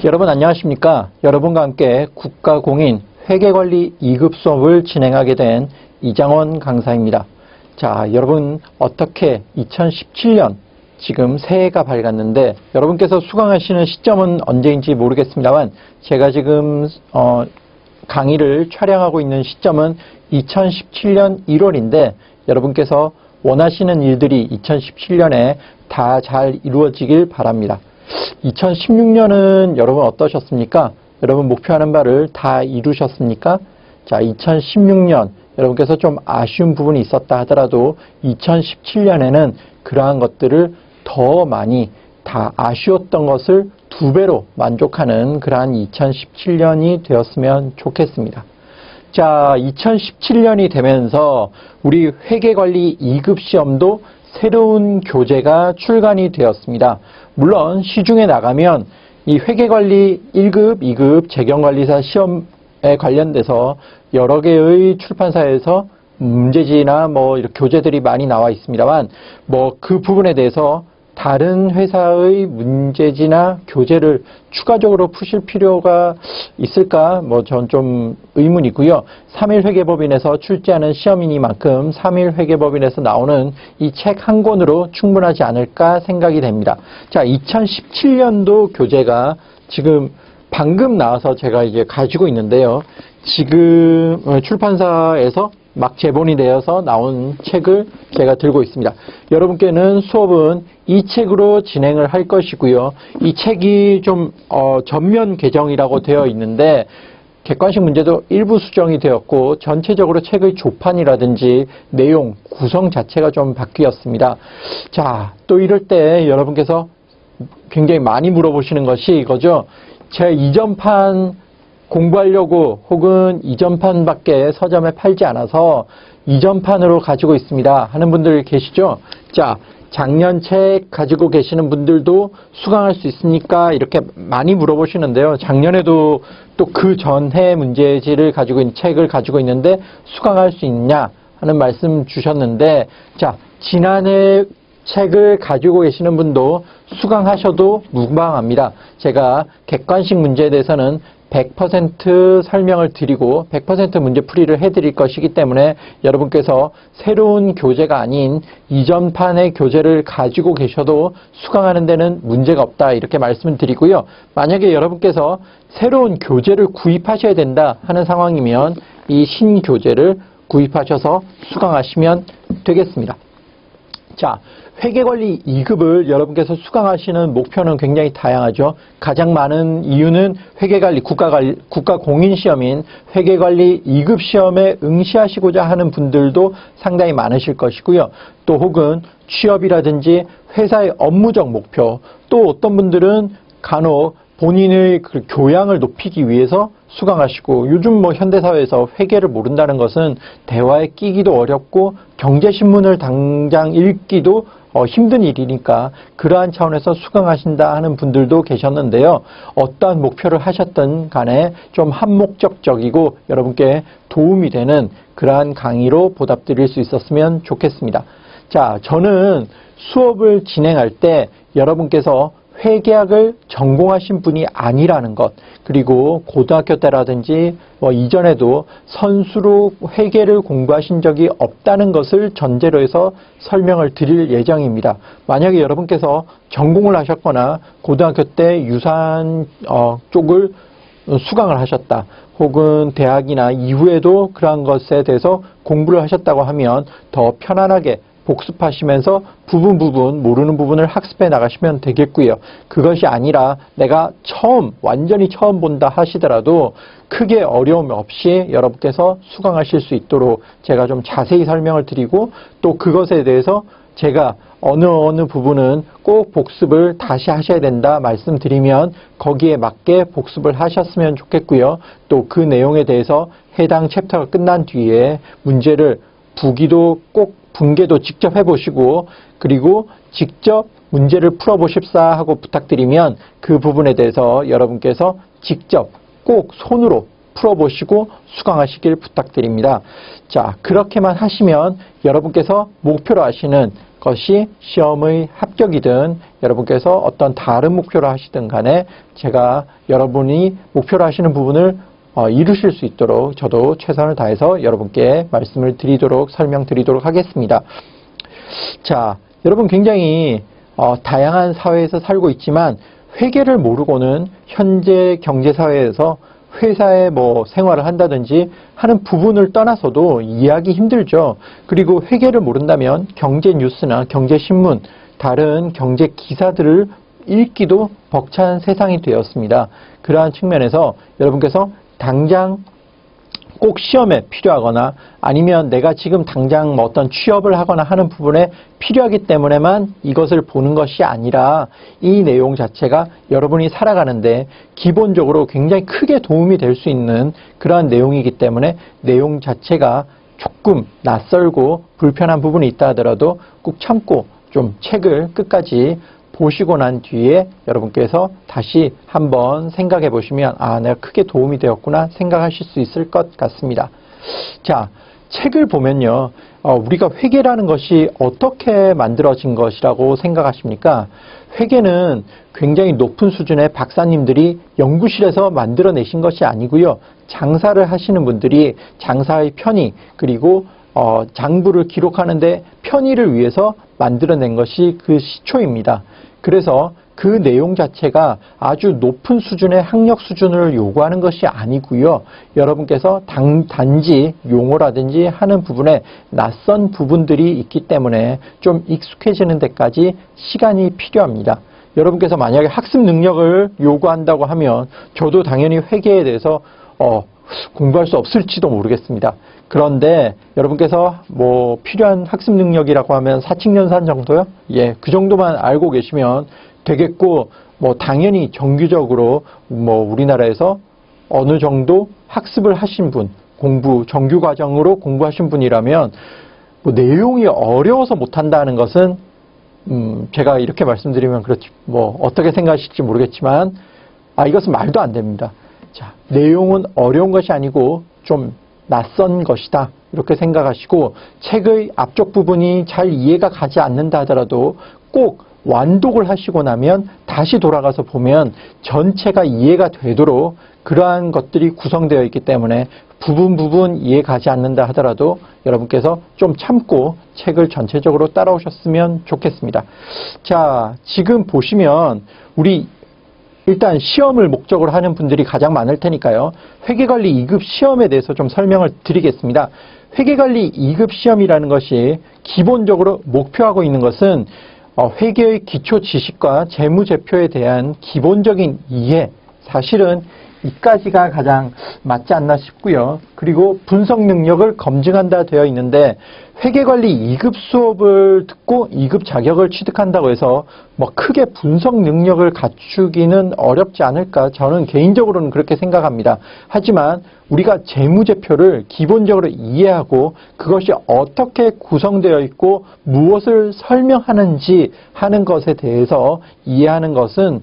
여러분 안녕하십니까? 여러분과 함께 국가공인 회계관리 2급 수업을 진행하게 된 이장원 강사입니다. 자, 여러분 어떻게 2017년 지금 새해가 밝았는데 여러분께서 수강하시는 시점은 언제인지 모르겠습니다만 제가 지금 강의를 촬영하고 있는 시점은 2017년 1월인데 여러분께서 원하시는 일들이 2017년에 다 잘 이루어지길 바랍니다. 2016년은 여러분 어떠셨습니까? 여러분 목표하는 바를 다 이루셨습니까? 자, 2016년 여러분께서 좀 아쉬운 부분이 있었다 하더라도 2017년에는 그러한 것들을 더 많이 다 아쉬웠던 것을 2배로 만족하는 그러한 2017년이 되었으면 좋겠습니다. 자, 2017년이 되면서 우리 회계관리 2급 시험도 새로운 교재가 출간이 되었습니다. 물론 시중에 나가면 이 회계관리 1급, 2급 재경관리사 시험에 관련돼서 여러 개의 출판사에서 문제지나 이렇게 교재들이 많이 나와 있습니다만 그 부분에 대해서 다른 회사의 문제지나 교재를 추가적으로 푸실 필요가 있을까? 전 좀 의문이고요. 3.1회계법인에서 출제하는 시험이니만큼 3.1회계법인에서 나오는 이 책 한 권으로 충분하지 않을까 생각이 됩니다. 자, 2017년도 교재가 지금 방금 나와서 제가 이제 가지고 있는데요. 지금 출판사에서 막 제본이 되어서 나온 책을 제가 들고 있습니다. 여러분께는 수업은 이 책으로 진행을 할 것이고요. 이 책이 좀 전면 개정이라고 되어 있는데 객관식 문제도 일부 수정이 되었고 전체적으로 책의 조판이라든지 내용, 구성 자체가 좀 바뀌었습니다. 자, 또 이럴 때 여러분께서 굉장히 많이 물어보시는 것이 이거죠. 제가 이전판 공부하려고 혹은 이전판밖에 서점에 팔지 않아서 이전판으로 가지고 있습니다 하는 분들 계시죠? 자, 작년 책 가지고 계시는 분들도 수강할 수 있습니까? 이렇게 많이 물어보시는데요. 작년에도 또 그 전해 문제지를 가지고 있는 책을 가지고 있는데 수강할 수 있냐 하는 말씀 주셨는데, 자, 지난해 책을 가지고 계시는 분도 수강하셔도 무방합니다. 제가 객관식 문제에 대해서는 100% 설명을 드리고 100% 문제풀이를 해드릴 것이기 때문에 여러분께서 새로운 교재가 아닌 이전판의 교재를 가지고 계셔도 수강하는 데는 문제가 없다 이렇게 말씀을 드리고요. 만약에 여러분께서 새로운 교재를 구입하셔야 된다 하는 상황이면 이 신교재를 구입하셔서 수강하시면 되겠습니다. 자, 회계관리 2급을 여러분께서 수강하시는 목표는 굉장히 다양하죠. 가장 많은 이유는 회계관리, 국가공인시험인 회계관리 2급 시험에 응시하시고자 하는 분들도 상당히 많으실 것이고요. 또 혹은 취업이라든지 회사의 업무적 목표, 또 어떤 분들은 간혹 본인의 그 교양을 높이기 위해서 수강하시고, 요즘 현대사회에서 회계를 모른다는 것은 대화에 끼기도 어렵고 경제신문을 당장 읽기도 힘든 일이니까 그러한 차원에서 수강하신다 하는 분들도 계셨는데요. 어떠한 목표를 하셨든 간에 좀 한목적적이고 여러분께 도움이 되는 그러한 강의로 보답드릴 수 있었으면 좋겠습니다. 자, 저는 수업을 진행할 때 여러분께서 회계학을 전공하신 분이 아니라는 것, 그리고 고등학교 때라든지 이전에도 선수로 회계를 공부하신 적이 없다는 것을 전제로 해서 설명을 드릴 예정입니다. 만약에 여러분께서 전공을 하셨거나 고등학교 때 유산 쪽을 수강을 하셨다, 혹은 대학이나 이후에도 그러한 것에 대해서 공부를 하셨다고 하면 더 편안하게 복습하시면서 부분 모르는 부분을 학습해 나가시면 되겠고요. 그것이 아니라 내가 완전히 처음 본다 하시더라도 크게 어려움 없이 여러분께서 수강하실 수 있도록 제가 좀 자세히 설명을 드리고, 또 그것에 대해서 제가 어느 부분은 꼭 복습을 다시 하셔야 된다 말씀드리면 거기에 맞게 복습을 하셨으면 좋겠고요. 또 그 내용에 대해서 해당 챕터가 끝난 뒤에 문제를 분계도 직접 해보시고, 그리고 직접 문제를 풀어보십사 하고 부탁드리면 그 부분에 대해서 여러분께서 직접 꼭 손으로 풀어보시고 수강하시길 부탁드립니다. 자, 그렇게만 하시면 여러분께서 목표로 하시는 것이 시험의 합격이든 여러분께서 어떤 다른 목표를 하시든 간에 제가 여러분이 목표로 하시는 부분을 이루실 수 있도록 저도 최선을 다해서 여러분께 말씀을 드리도록 설명드리도록 하겠습니다. 자, 여러분 굉장히 다양한 사회에서 살고 있지만 회계를 모르고는 현재 경제사회에서 회사에 뭐 생활을 한다든지 하는 부분을 떠나서도 이해하기 힘들죠. 그리고 회계를 모른다면 경제 뉴스나 경제 신문, 다른 경제 기사들을 읽기도 벅찬 세상이 되었습니다. 그러한 측면에서 여러분께서 당장 꼭 시험에 필요하거나 아니면 내가 지금 당장 뭐 어떤 취업을 하거나 하는 부분에 필요하기 때문에만 이것을 보는 것이 아니라 이 내용 자체가 여러분이 살아가는데 기본적으로 굉장히 크게 도움이 될 수 있는 그러한 내용이기 때문에 내용 자체가 조금 낯설고 불편한 부분이 있다 하더라도 꼭 참고 좀 책을 끝까지 보시고 난 뒤에 여러분께서 다시 한번 생각해 보시면 아, 내가 크게 도움이 되었구나 생각하실 수 있을 것 같습니다. 자, 책을 보면요. 우리가 회계라는 것이 어떻게 만들어진 것이라고 생각하십니까? 회계는 굉장히 높은 수준의 박사님들이 연구실에서 만들어내신 것이 아니고요. 장사를 하시는 분들이 장사의 편의 그리고 장부를 기록하는데 편의를 위해서 만들어낸 것이 그 시초입니다. 그래서 그 내용 자체가 아주 높은 수준의 학력 수준을 요구하는 것이 아니고요. 여러분께서 단지 용어라든지 하는 부분에 낯선 부분들이 있기 때문에 좀 익숙해지는 데까지 시간이 필요합니다. 여러분께서 만약에 학습 능력을 요구한다고 하면 저도 당연히 회계에 대해서 공부할 수 없을지도 모르겠습니다. 그런데 여러분께서 뭐 필요한 학습 능력이라고 하면 사칙연산 정도요? 예, 그 정도만 알고 계시면 되겠고, 뭐 당연히 정규적으로 뭐 우리나라에서 어느 정도 학습을 하신 분, 정규 과정으로 공부하신 분이라면 뭐 내용이 어려워서 못한다는 것은 제가 이렇게 말씀드리면 그렇지 뭐 어떻게 생각하실지 모르겠지만 이것은 말도 안 됩니다. 자, 내용은 어려운 것이 아니고 좀 낯선 것이다 이렇게 생각하시고 책의 앞쪽 부분이 잘 이해가 가지 않는다 하더라도 꼭 완독을 하시고 나면 다시 돌아가서 보면 전체가 이해가 되도록 그러한 것들이 구성되어 있기 때문에 부분 이해 가지 않는다 하더라도 여러분께서 좀 참고 책을 전체적으로 따라오셨으면 좋겠습니다. 자, 지금 보시면 우리 일단 시험을 목적으로 하는 분들이 가장 많을 테니까요. 회계관리 2급 시험에 대해서 좀 설명을 드리겠습니다. 회계관리 2급 시험이라는 것이 기본적으로 목표하고 있는 것은 회계의 기초 지식과 재무제표에 대한 기본적인 이해, 사실은 이까지가 가장 맞지 않나 싶고요. 그리고 분석 능력을 검증한다 되어 있는데 회계관리 2급 수업을 듣고 2급 자격을 취득한다고 해서 뭐 크게 분석 능력을 갖추기는 어렵지 않을까 저는 개인적으로는 그렇게 생각합니다. 하지만 우리가 재무제표를 기본적으로 이해하고 그것이 어떻게 구성되어 있고 무엇을 설명하는지 하는 것에 대해서 이해하는 것은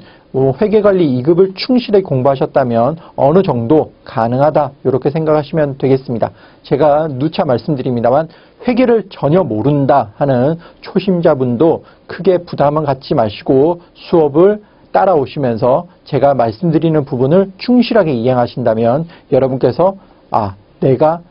회계관리 2급을 충실히 공부하셨다면 어느 정도 가능하다 이렇게 생각하시면 되겠습니다. 제가 누차 말씀드립니다만 회계를 전혀 모른다 하는 초심자분도 크게 부담은 갖지 마시고 수업을 따라오시면서 제가 말씀드리는 부분을 충실하게 이행하신다면 여러분께서 내가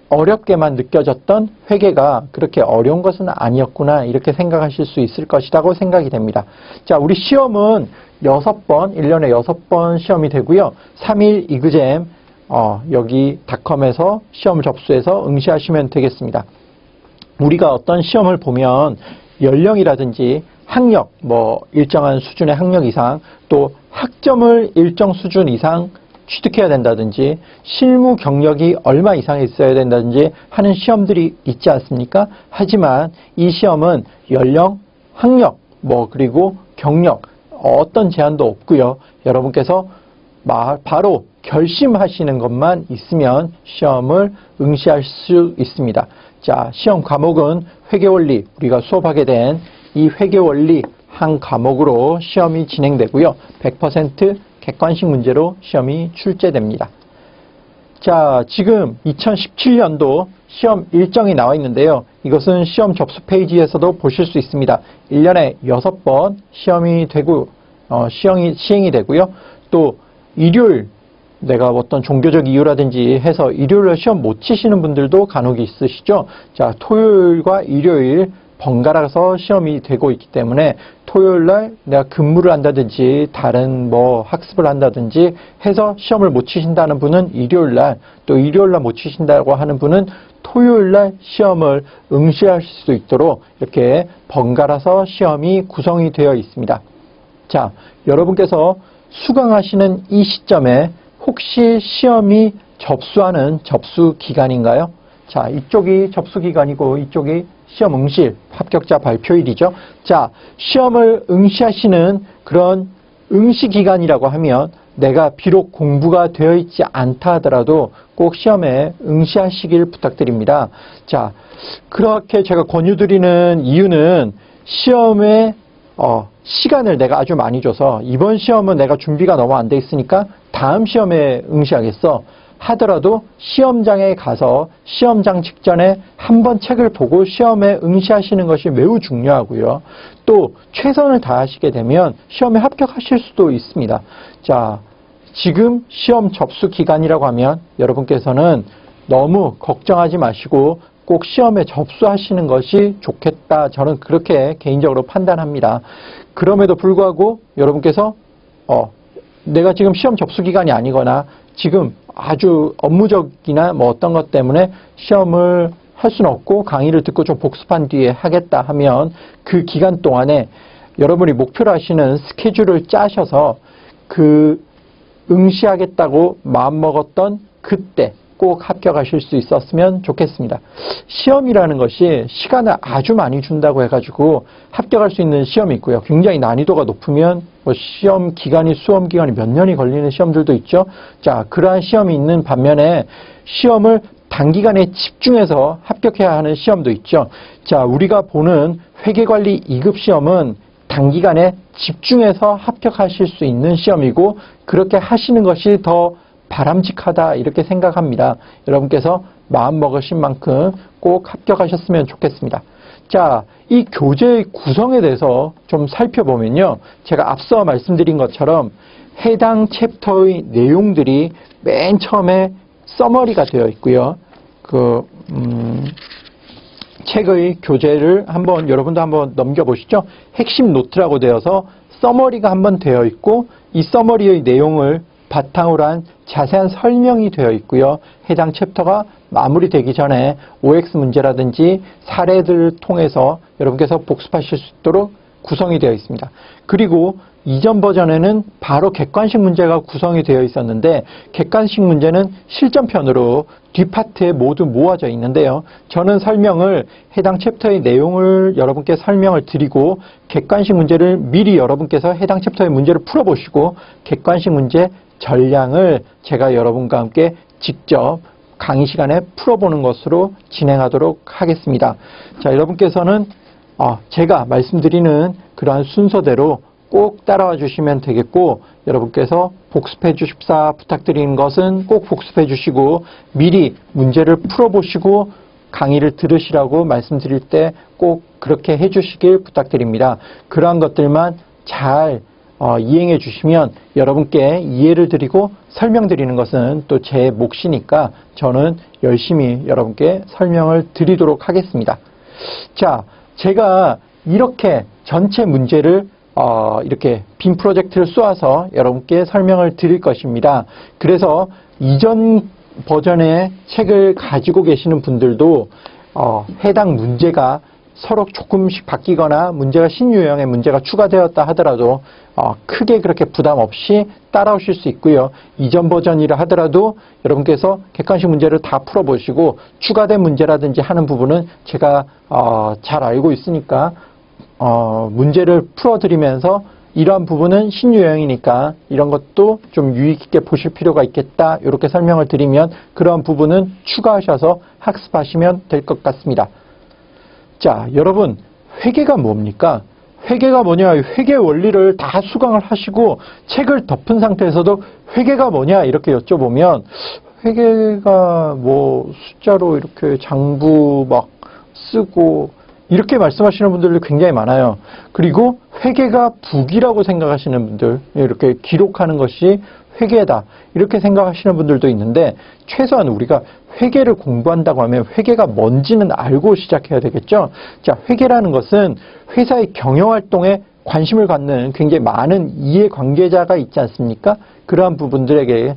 어렵게만 느껴졌던 회계가 그렇게 어려운 것은 아니었구나 이렇게 생각하실 수 있을 것이라고 생각이 됩니다. 자, 우리 시험은 6번, 1년에 6번 시험이 되고요. 3일 이그잼 여기 닷컴에서 시험 접수해서 응시하시면 되겠습니다. 우리가 어떤 시험을 보면 연령이라든지 학력, 뭐 일정한 수준의 학력 이상 또 학점을 일정 수준 이상 취득해야 된다든지 실무 경력이 얼마 이상 있어야 된다든지 하는 시험들이 있지 않습니까? 하지만 이 시험은 연령, 학력, 뭐 그리고 경력 어떤 제한도 없고요. 여러분께서 바로 결심하시는 것만 있으면 시험을 응시할 수 있습니다. 자, 시험 과목은 회계원리, 우리가 수업하게 된 이 회계원리 한 과목으로 시험이 진행되고요. 100% 객관식 문제로 시험이 출제됩니다. 자, 지금 2017년도 시험 일정이 나와 있는데요. 이것은 시험 접수 페이지에서도 보실 수 있습니다. 1년에 6번 시험이 되고, 시행이 되고요. 또 일요일, 내가 어떤 종교적 이유라든지 해서 일요일에 시험 못 치시는 분들도 간혹 있으시죠. 자, 토요일과 일요일 번갈아서 시험이 되고 있기 때문에 토요일날 내가 근무를 한다든지 다른 뭐 학습을 한다든지 해서 시험을 못 치신다는 분은 일요일날, 또 일요일날 못 치신다고 하는 분은 토요일날 시험을 응시하실 수 있도록 이렇게 번갈아서 시험이 구성이 되어 있습니다. 자, 여러분께서 수강하시는 이 시점에 혹시 시험이 접수하는 접수 기간인가요? 자, 이쪽이 접수 기간이고 이쪽이 시험 응시 합격자 발표일이죠. 자, 시험을 응시하시는 그런 응시 기간이라고 하면 내가 비록 공부가 되어 있지 않다 하더라도 꼭 시험에 응시하시길 부탁드립니다. 자, 그렇게 제가 권유드리는 이유는 시험에 시간을 내가 아주 많이 줘서 이번 시험은 내가 준비가 너무 안 돼 있으니까 다음 시험에 응시하겠어 하더라도 시험장에 가서 시험장 직전에 한번 책을 보고 시험에 응시하시는 것이 매우 중요하고요. 또 최선을 다하시게 되면 시험에 합격하실 수도 있습니다. 자, 지금 시험 접수 기간이라고 하면 여러분께서는 너무 걱정하지 마시고 꼭 시험에 접수하시는 것이 좋겠다. 저는 그렇게 개인적으로 판단합니다. 그럼에도 불구하고 여러분께서 내가 지금 시험 접수 기간이 아니거나 지금 아주 업무적이나 뭐 어떤 것 때문에 시험을 할 수는 없고 강의를 듣고 좀 복습한 뒤에 하겠다 하면 그 기간 동안에 여러분이 목표로 하시는 스케줄을 짜셔서 그 응시하겠다고 마음먹었던 그때 꼭 합격하실 수 있었으면 좋겠습니다. 시험이라는 것이 시간을 아주 많이 준다고 해가지고 합격할 수 있는 시험이 있고요. 굉장히 난이도가 높으면 뭐 시험 기간이 수험 기간이 몇 년이 걸리는 시험들도 있죠. 자, 그러한 시험이 있는 반면에 시험을 단기간에 집중해서 합격해야 하는 시험도 있죠. 자, 우리가 보는 회계관리 2급 시험은 단기간에 집중해서 합격하실 수 있는 시험이고 그렇게 하시는 것이 더 바람직하다 이렇게 생각합니다. 여러분께서 마음 먹으신 만큼 꼭 합격하셨으면 좋겠습니다. 자, 이 교재의 구성에 대해서 좀 살펴보면요. 제가 앞서 말씀드린 것처럼 해당 챕터의 내용들이 맨 처음에 서머리가 되어 있고요. 책의 교재를 여러분도 한번 넘겨보시죠. 핵심 노트라고 되어서 서머리가 한번 되어 있고 이 서머리의 내용을 바탕으로 한 자세한 설명이 되어 있고요. 해당 챕터가 마무리되기 전에 OX 문제라든지 사례들을 통해서 여러분께서 복습하실 수 있도록 구성이 되어 있습니다. 그리고 이전 버전에는 바로 객관식 문제가 구성이 되어 있었는데 객관식 문제는 실전편으로 뒷파트에 모두 모아져 있는데요. 저는 설명을 해당 챕터의 내용을 여러분께 설명을 드리고 객관식 문제를 미리 여러분께서 해당 챕터의 문제를 풀어보시고 객관식 문제 전량을 제가 여러분과 함께 직접 강의 시간에 풀어보는 것으로 진행하도록 하겠습니다. 자, 여러분께서는 제가 말씀드리는 그러한 순서대로 꼭 따라와 주시면 되겠고 여러분께서 복습해 주십사 부탁드리는 것은 꼭 복습해 주시고 미리 문제를 풀어보시고 강의를 들으시라고 말씀드릴 때 꼭 그렇게 해 주시길 부탁드립니다. 그러한 것들만 잘 이행해 주시면 여러분께 이해를 드리고 설명드리는 것은 또 제 몫이니까 저는 열심히 여러분께 설명을 드리도록 하겠습니다. 자, 제가 이렇게 전체 문제를 이렇게 빔 프로젝트를 쏘아서 여러분께 설명을 드릴 것입니다. 그래서 이전 버전의 책을 가지고 계시는 분들도 해당 문제가 서로 조금씩 바뀌거나 문제가 신유형의 문제가 추가되었다 하더라도 크게 그렇게 부담 없이 따라오실 수 있고요. 이전 버전이라 하더라도 여러분께서 객관식 문제를 다 풀어보시고 추가된 문제라든지 하는 부분은 제가 잘 알고 있으니까 문제를 풀어드리면서 이러한 부분은 신유형이니까 이런 것도 좀 유의 깊게 보실 필요가 있겠다 이렇게 설명을 드리면 그러한 부분은 추가하셔서 학습하시면 될 것 같습니다. 자, 여러분 회계가 뭡니까? 회계가 뭐냐? 회계 원리를 다 수강을 하시고 책을 덮은 상태에서도 회계가 뭐냐? 이렇게 여쭤보면 회계가 뭐 숫자로 이렇게 장부 막 쓰고 이렇게 말씀하시는 분들도 굉장히 많아요. 그리고 회계가 북이라고 생각하시는 분들, 이렇게 기록하는 것이 회계다 이렇게 생각하시는 분들도 있는데, 최소한 우리가 회계를 공부한다고 하면 회계가 뭔지는 알고 시작해야 되겠죠. 자, 회계라는 것은 회사의 경영활동에 관심을 갖는 굉장히 많은 이해관계자가 있지 않습니까? 그러한 분들에게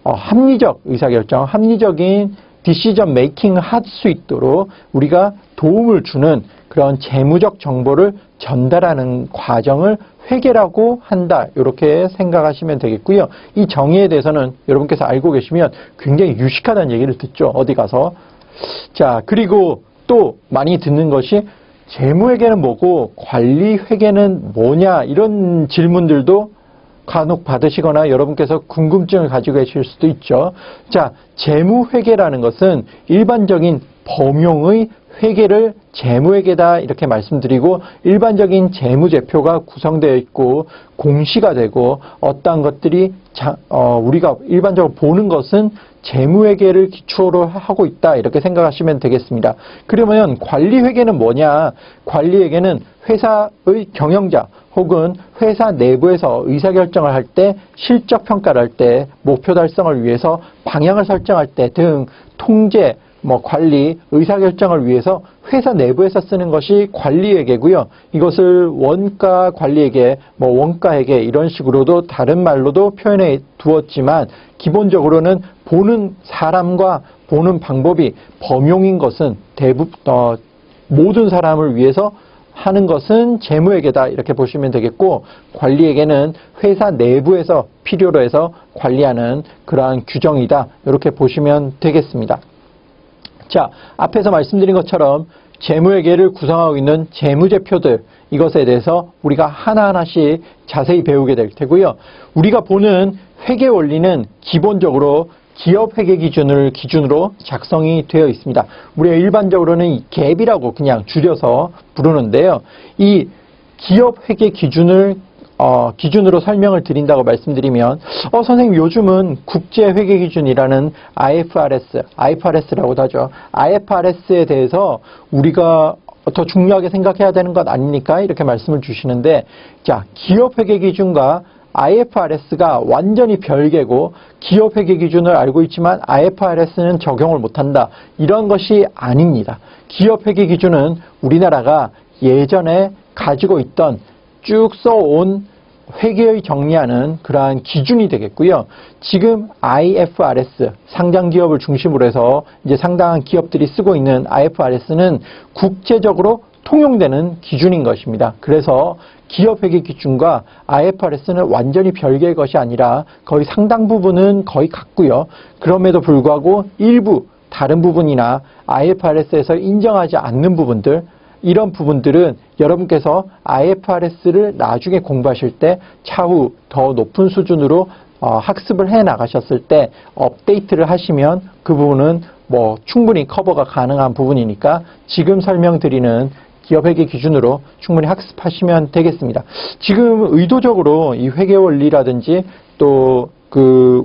합리적 의사결정, 합리적인 디시전 메이킹을 할 수 있도록 우리가 도움을 주는 그런 재무적 정보를 전달하는 과정을 회계라고 한다. 이렇게 생각하시면 되겠고요. 이 정의에 대해서는 여러분께서 알고 계시면 굉장히 유식하다는 얘기를 듣죠. 어디 가서. 자, 그리고 또 많이 듣는 것이 재무회계는 뭐고 관리회계는 뭐냐, 이런 질문들도 간혹 받으시거나 여러분께서 궁금증을 가지고 계실 수도 있죠. 자, 재무회계라는 것은 일반적인 범용의 회계를 재무회계다 이렇게 말씀드리고, 일반적인 재무제표가 구성되어 있고 공시가 되고 어떠한 것들이 우리가 일반적으로 보는 것은 재무회계를 기초로 하고 있다 이렇게 생각하시면 되겠습니다. 그러면 관리회계는 뭐냐? 관리회계는 회사의 경영자 혹은 회사 내부에서 의사결정을 할 때, 실적평가를 할 때, 목표 달성을 위해서 방향을 설정할 때 등 통제, 관리, 의사결정을 위해서 회사 내부에서 쓰는 것이 관리회계고요. 이것을 원가 관리회계, 원가회계 이런 식으로도 다른 말로도 표현해 두었지만, 기본적으로는 보는 사람과 보는 방법이 범용인 것은 모든 사람을 위해서 하는 것은 재무회계다 이렇게 보시면 되겠고, 관리회계는 회사 내부에서 필요로 해서 관리하는 그러한 규정이다 이렇게 보시면 되겠습니다. 자, 앞에서 말씀드린 것처럼 재무회계를 구성하고 있는 재무제표들, 이것에 대해서 우리가 하나하나씩 자세히 배우게 될 테고요. 우리가 보는 회계 원리는 기본적으로 기업회계 기준으로 작성이 되어 있습니다. 우리가 일반적으로는 이 갭이라고 그냥 줄여서 부르는데요. 이 기업회계 기준으로 설명을 드린다고 말씀드리면, 선생님 요즘은 국제회계기준이라는 IFRS라고도 하죠. IFRS에 대해서 우리가 더 중요하게 생각해야 되는 것 아닙니까? 이렇게 말씀을 주시는데, 자, 기업회계기준과 IFRS가 완전히 별개고, 기업회계기준을 알고 있지만 IFRS는 적용을 못한다, 이런 것이 아닙니다. 기업회계기준은 우리나라가 예전에 가지고 있던 쭉 써온 회계의 정리하는 그러한 기준이 되겠고요. 지금 IFRS, 상장기업을 중심으로 해서 이제 상당한 기업들이 쓰고 있는 IFRS는 국제적으로 통용되는 기준인 것입니다. 그래서 기업회계 기준과 IFRS는 완전히 별개의 것이 아니라 거의 상당 부분은 거의 같고요. 그럼에도 불구하고 일부 다른 부분이나 IFRS에서 인정하지 않는 부분들, 이런 부분들은 여러분께서 IFRS를 나중에 공부하실 때 차후 더 높은 수준으로 학습을 해 나가셨을 때 업데이트를 하시면 그 부분은 충분히 커버가 가능한 부분이니까 지금 설명드리는 기업회계 기준으로 충분히 학습하시면 되겠습니다. 지금 의도적으로 이 회계 원리라든지 또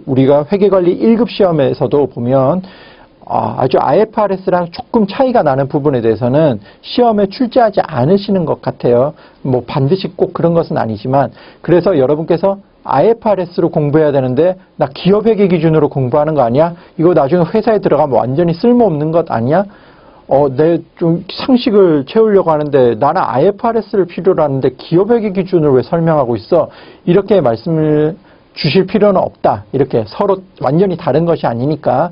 우리가 회계관리 1급 시험에서도 보면 아주 IFRS랑 조금 차이가 나는 부분에 대해서는 시험에 출제하지 않으시는 것 같아요. 반드시 꼭 그런 것은 아니지만, 그래서 여러분께서 IFRS로 공부해야 되는데 나 기업회계 기준으로 공부하는 거 아니야? 이거 나중에 회사에 들어가면 완전히 쓸모없는 것 아니야? 내 좀 상식을 채우려고 하는데 나는 IFRS를 필요로 하는데 기업회계 기준을 왜 설명하고 있어? 이렇게 말씀을 주실 필요는 없다. 이렇게 서로 완전히 다른 것이 아니니까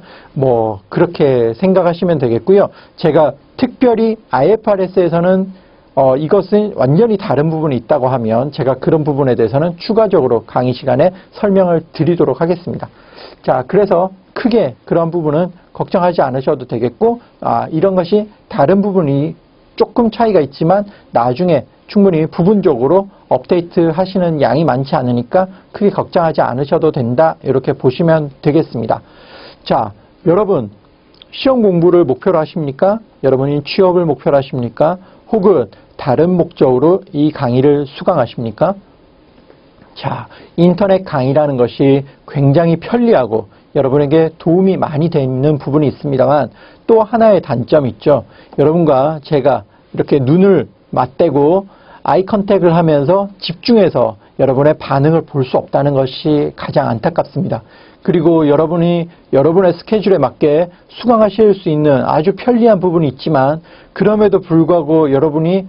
그렇게 생각하시면 되겠고요. 제가 특별히 IFRS에서는 이것은 완전히 다른 부분이 있다고 하면 제가 그런 부분에 대해서는 추가적으로 강의 시간에 설명을 드리도록 하겠습니다. 자, 그래서 크게 그런 부분은 걱정하지 않으셔도 되겠고, 이런 것이 다른 부분이 조금 차이가 있지만 나중에 충분히 부분적으로 업데이트 하시는 양이 많지 않으니까 크게 걱정하지 않으셔도 된다, 이렇게 보시면 되겠습니다. 자, 여러분 시험 공부를 목표로 하십니까? 여러분이 취업을 목표로 하십니까? 혹은 다른 목적으로 이 강의를 수강하십니까? 자, 인터넷 강의라는 것이 굉장히 편리하고 여러분에게 도움이 많이 되는 부분이 있습니다만 또 하나의 단점이 있죠. 여러분과 제가 이렇게 눈을 맞대고 아이 컨택을 하면서 집중해서 여러분의 반응을 볼 수 없다는 것이 가장 안타깝습니다. 그리고 여러분이 여러분의 스케줄에 맞게 수강하실 수 있는 아주 편리한 부분이 있지만 그럼에도 불구하고 여러분이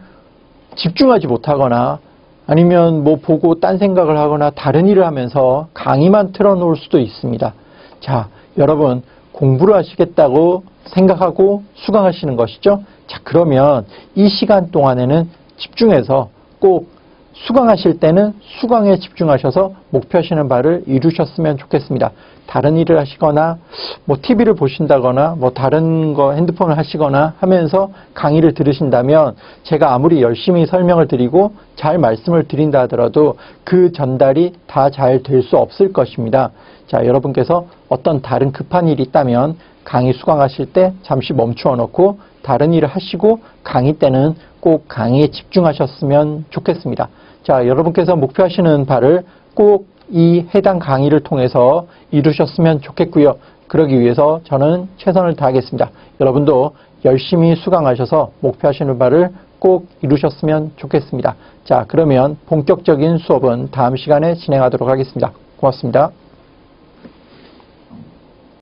집중하지 못하거나 아니면 뭐 보고 딴 생각을 하거나 다른 일을 하면서 강의만 틀어놓을 수도 있습니다. 자, 여러분 공부를 하시겠다고 생각하고 수강하시는 것이죠. 자, 그러면 이 시간 동안에는 집중해서 꼭 수강하실 때는 수강에 집중하셔서 목표하시는 바를 이루셨으면 좋겠습니다. 다른 일을 하시거나 뭐 TV를 보신다거나 뭐 다른 거 핸드폰을 하시거나 하면서 강의를 들으신다면 제가 아무리 열심히 설명을 드리고 잘 말씀을 드린다 하더라도 그 전달이 다 잘 될 수 없을 것입니다. 자, 여러분께서 어떤 다른 급한 일이 있다면 강의 수강하실 때 잠시 멈추어 놓고 다른 일을 하시고 강의 때는 꼭 강의에 집중하셨으면 좋겠습니다. 자, 여러분께서 목표하시는 바를 꼭 이 해당 강의를 통해서 이루셨으면 좋겠고요. 그러기 위해서 저는 최선을 다하겠습니다. 여러분도 열심히 수강하셔서 목표하시는 바를 꼭 이루셨으면 좋겠습니다. 자, 그러면 본격적인 수업은 다음 시간에 진행하도록 하겠습니다. 고맙습니다.